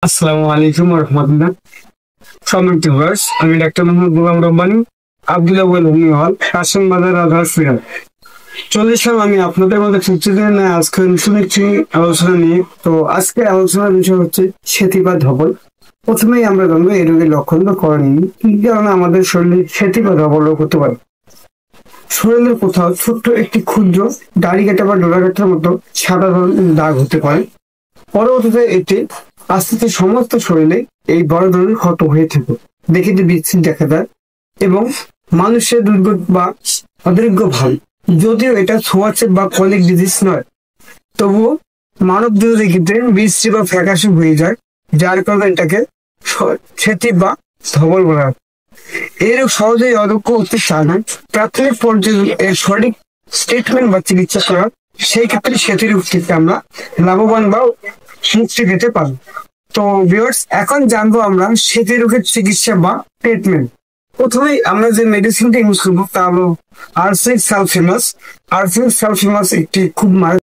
আসসালামু আলাইকুম রহমতুল্লাহ। সম্মানিত ভিউয়ার্স, আমি ডাক্তার মোহাম্মদ গোলাম রব্বানী, আব্দুল্লাহ হোমি হল, কাশিম বাজার, আজহার সিরাজ। চলে এসলাম আমি আপনাদের মধ্যে প্রতিদিন আজকে নতুন একটি আলোচনা নিয়ে। তো আজকে আলোচনার বিষয় হচ্ছে সেতি বা ধবল। প্রথমেই আমরা জানবো এই রোগের লক্ষণ বা করণীয় কি কারণে আমাদের শরীরে সেতি বা ধবল রোগ হতে পারে। শরীরের কোথাও ছোট্ট একটি ক্ষুদ্র দাড়ি কাটা বা ডোরা কাটার মতো সাদা ধরনের দাগ হতে পারে। পরবর্তীতে এটি আস্তে আস্তে সমস্ত শরীরে এই বড় ধরনের ক্ষত হয়ে থাকে, দেখে বিচ্ছিন্ন দেখা যায় এবং মানুষের দুর্গত বা অদৃশ্য ভাব। যদিও এটা ছোঁয়াচে বা কলিক ডিজিজ নয়, তবুও মানব দেহের ক্ষেত্রে বিশ্রী বা ফ্যাকাশে হয়ে যায়, যার কারণে এটাকে সেতি বা ধবল বলা হয়। এই রোগ সহজেই অদক্ষ হতে চায় না। প্রাথমিক পর্যায়ে এর সঠিক ট্রিটমেন্ট বা চিকিৎসা করা, সেই ক্ষেত্রে সেতি রোগ থেকে আমরা লাভবান বা মুক্তি পেতে পারি। তো ভিউয়ার্স, এখন জানবো আমরা সেতি রোগের চিকিৎসা বা ট্রিটমেন্ট। প্রথমেই আমরা যে মেডিসিনটা ইউজ করবো তা হলো আরসেনিক সালফেমাস। আরসেনিক সালফেমাস একটি খুব